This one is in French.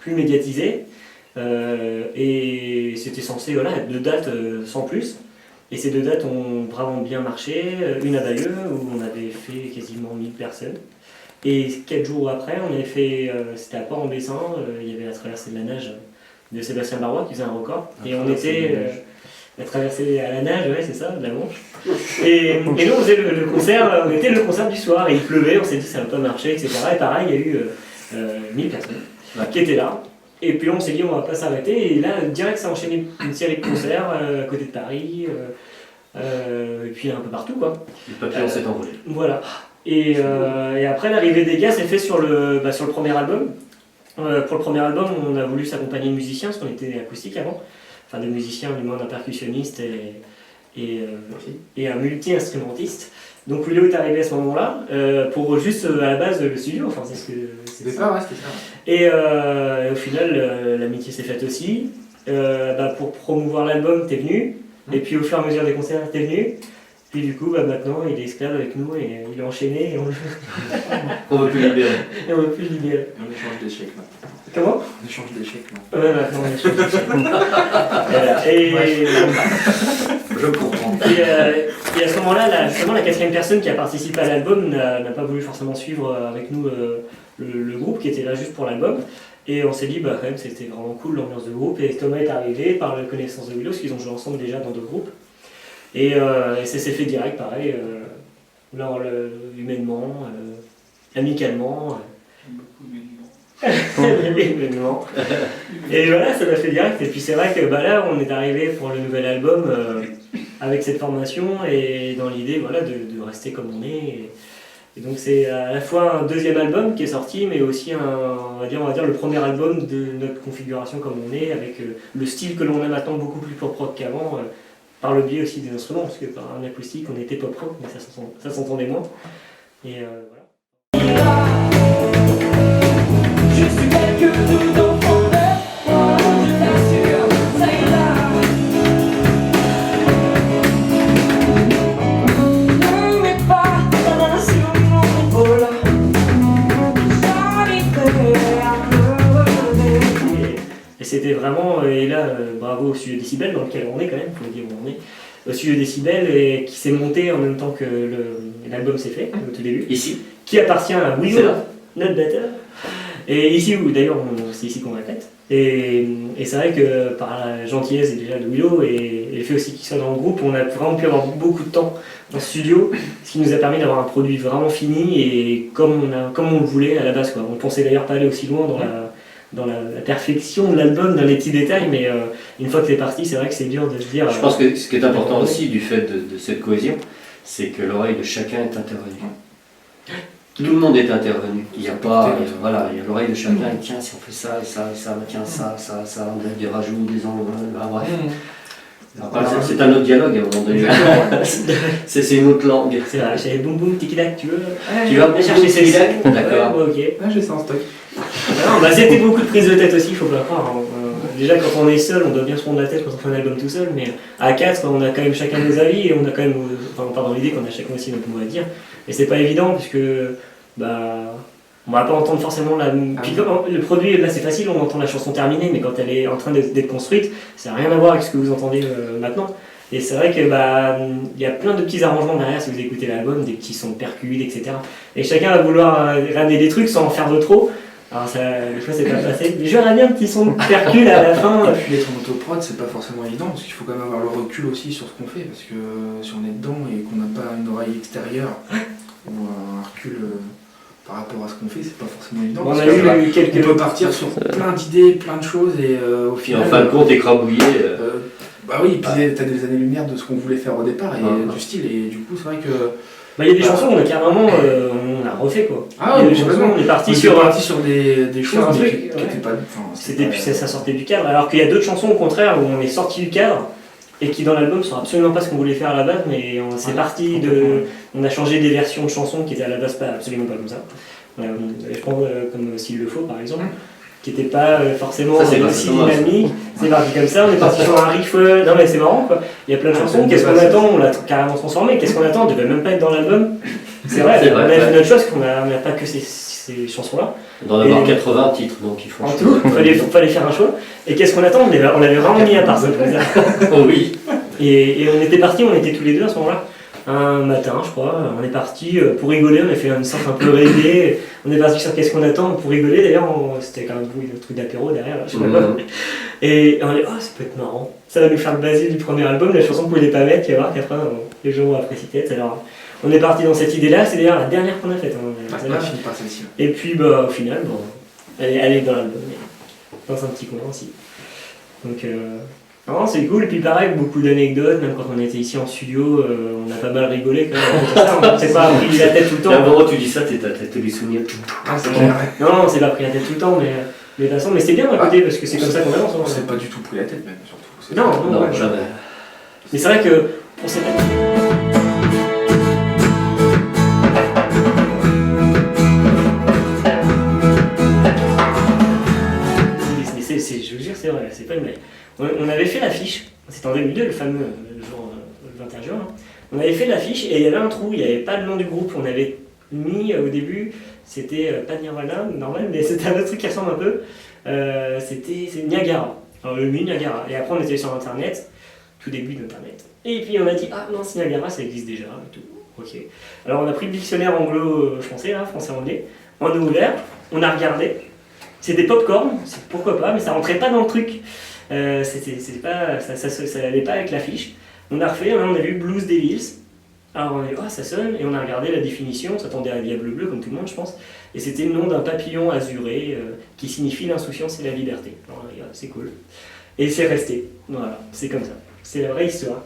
plus médiatisé. Et c'était censé être 2 dates sans plus. Et ces 2 dates ont vraiment bien marché. Une à Bayeux, où on avait fait quasiment 1000 personnes. Et 4 jours après, on avait fait, c'était à Port-en-Bessin, il y avait la traversée de la nage de Sébastien Barois qui faisait un record. Et on était la traversée à la nage, ouais, c'est ça, de la Manche. Et nous, on faisait le concert, on était le concert du soir, et il pleuvait, on s'est dit ça va pas marcher, etc. Et pareil, il y a eu 1000 personnes qui étaient là. Et puis là, on s'est dit on va pas s'arrêter. Et là, direct, ça a enchaîné une série de concerts à côté de Paris, et puis un peu partout, quoi. Le papillon s'est envolé. Voilà. Et après, l'arrivée des gars s'est fait sur le premier album. Pour le premier album, on a voulu s'accompagner de musiciens, parce qu'on était acoustique avant. Enfin, des musiciens, du moins un percussionniste et un multi-instrumentiste. Donc Willow est arrivé à ce moment-là, pour juste à la base le studio, enfin c'est ça. Ouais, c'était ça. Et au final, l'amitié s'est faite aussi. Pour promouvoir l'album, t'es venu, et puis au fur et à mesure des concerts, t'es venu. Puis du coup, maintenant, il est esclave avec nous et il est enchaîné et On veut plus libérer. Et on veut plus le libérer. On échange d'échecs là. Comment ? On échange d'échecs là. Ouais, maintenant on échange d'échecs. Voilà. Et Je comprends. Et à ce moment-là, justement, la 4e personne qui a participé à l'album n'a pas voulu forcément suivre avec nous le groupe qui était là juste pour l'album. Et on s'est dit, quand même, c'était vraiment cool l'ambiance de groupe. Et Thomas est arrivé par la connaissance de Willow, parce qu'ils ont joué ensemble déjà dans d'autres groupes. Et ça s'est fait direct, pareil, humainement, amicalement. Humainement. Et voilà, ça m'a fait direct. Et puis c'est vrai que là, on est arrivé pour le nouvel album avec cette formation et dans l'idée de rester comme on est. Et donc c'est à la fois un 2e album qui est sorti, mais aussi on va dire le premier album de notre configuration comme on est, avec le style que l'on a maintenant beaucoup plus pop-rock qu'avant. Par le biais aussi des instruments, parce que par un acoustique on était pop rock, mais ça s'entendait moins. Et voilà. Je suis quelques doux d'enfant de moi, je t'assure, ça ira. Ne mets pas ta main sur mon épaule, j'arriverai à me relever. Et c'était vraiment, et là, bravo au studio Décibel, dans lequel on est quand même, il faut dire où on est, au studio Décibel, et qui s'est monté en même temps que l'album s'est fait, au tout début. Ici. Qui appartient à Willow, notre batteur. Et ici, d'ailleurs, c'est ici qu'on répète. Et c'est vrai que par la gentillesse déjà de Willow et le fait aussi qu'il soit dans le groupe, on a vraiment pu avoir beaucoup de temps en studio, ce qui nous a permis d'avoir un produit vraiment fini et comme on le voulait à la base, quoi. On pensait d'ailleurs pas aller aussi loin dans la perfection de l'album, dans les petits détails, mais une fois que c'est parti, c'est vrai que c'est dur de se dire... Je pense que ce qui est important aussi du fait de cette cohésion, c'est que l'oreille de chacun est intervenue. Tout le monde est intervenu. Il n'y a pas, il y a l'oreille de chacun, et tiens, si on fait ça, et ça, et ça, tiens, ça, on a des rajouts, des enlevages, bref. Après, c'est un autre dialogue à un moment donné. C'est une autre langue. C'est vrai, j'avais boum boum tiki-tac, tu veux Tu vas bien chercher ces sacs. D'accord. Ouais, ok. Ah, j'ai ça en stock. Non, c'était beaucoup de prises de tête aussi, il faut pas croire. Déjà, quand on est seul, on doit bien se prendre la tête quand on fait un album tout seul, mais à 4, on a quand même chacun nos avis et on a quand même, on part dans l'idée qu'on a chacun aussi notre mot à dire. Et c'est pas évident, puisque on va pas entendre forcément Puis, le produit, là c'est facile, on entend la chanson terminée, mais quand elle est en train d'être construite, ça n'a rien à voir avec ce que vous entendez maintenant. Et c'est vrai que y a plein de petits arrangements derrière si vous écoutez l'album, des petits sons de percus, etc. Et chacun va vouloir ramener des trucs sans en faire de trop. Alors ça, des fois c'est pas passé. Mais j'aurais bien un petit son de percus à la fin. Et puis être en autoprod, c'est pas forcément évident, parce qu'il faut quand même avoir le recul aussi sur ce qu'on fait, parce que si on est dedans et qu'on n'a pas une oreille extérieure ou un recul par rapport à ce qu'on fait, c'est pas forcément évident. On a eu quelques... On peut partir sur plein d'idées, plein de choses, et au Puis final... en fin de compte, écrabouillé. Bah oui, et puis t'as des années-lumière de ce qu'on voulait faire au départ, et du style, et du coup c'est vrai que... Il y a des chansons, on a carrément on a refait quoi. Ah il y a oui, des chansons, on est parti sur des choses un qui truc, étaient pas... Ça sortait du cadre, alors qu'il y a d'autres chansons au contraire où on est sorti du cadre et qui dans l'album sont absolument pas ce qu'on voulait faire à la base, mais c'est parti de... On a changé des versions de chansons qui étaient à la base absolument pas comme ça. Je prends comme S'il le faut par exemple, qui n'était pas forcément aussi dynamique. C'est parti comme ça, on est parti sur un riff. Non mais c'est marrant quoi. Il y a plein de chansons, qu'est-ce qu'on attend? On l'a carrément transformé, qu'est-ce qu'on attend? On devait même pas être dans l'album. C'est vrai, on a fait notre chose, qu'on n'a pas que ces ces chansons-là. D'en avoir Et- 80 titres, donc il faut. En tout, fallait faire un choix. Et qu'est-ce qu'on attend? On avait vraiment mis à part ça. Oh oui. Et on était partis, on était tous les deux à ce moment-là. Un matin, je crois, on est parti pour rigoler, on a fait une sorte un peu reggae. On est parti sur qu'est-ce qu'on attend pour rigoler. D'ailleurs, c'était quand même un truc d'apéro derrière, je sais pas quoi. Et on a dit, oh, ça peut être marrant. Ça va nous faire le basique du premier album, la chanson qu'on voulait pas mettre, tu vas voir qu'après, les gens vont apprécier peut-être. Alors, on est parti dans cette idée-là, c'est d'ailleurs la dernière qu'on a faite. Hein. Ah, c'est pas fini par celle-ci. Et puis, bah, au final, bon, elle est dans l'album, mais dans un petit coin aussi. Donc, non, c'est cool. Et puis, pareil, beaucoup d'anecdotes, même quand on était ici en studio, on a pas mal rigolé quand même. On s'est pas pris la tête tout le temps. Là, bon, tu dis ça, t'as des souvenirs. Ah, c'est clair, ouais. Non, on s'est pas pris la tête tout le temps, mais de toute façon, mais c'est bien d'un côté parce que c'est comme ça qu'on avance. On s'est pas du tout pris la tête, même, surtout. C'est- Non, Non, ouais. jamais. Mais c'est vrai que on s'est pas. Mais je vous jure, c'est vrai, c'est pas une blague. On avait fait l'affiche, c'était en 2002, le fameux jour, le 21 juin. Hein. On avait fait l'affiche et il y avait un trou, il n'y avait pas le nom du groupe. On avait mis au début, c'était pas Nirvana, normal, mais c'était un autre truc qui ressemble un peu. C'est Niagara. Alors le Niagara. Et après on était sur internet, tout début d'internet. Et puis on a dit, ah non, c'est Niagara, ça existe déjà et tout. Ok. Alors on a pris le dictionnaire anglo-français, là, français-anglais, on a ouvert, on a regardé. C'était popcorn, pourquoi pas, mais ça rentrait pas dans le truc. C'était pas, ça allait pas avec l'affiche. On a refait, on a vu Blues Devils. Alors on a dit, oh ça sonne, et on a regardé la définition, on s'attendait à un diable bleu comme tout le monde je pense, et c'était le nom d'un papillon azuré qui signifie l'insouciance et la liberté. Alors, c'est cool. Et c'est resté, voilà, c'est comme ça, c'est la vraie histoire.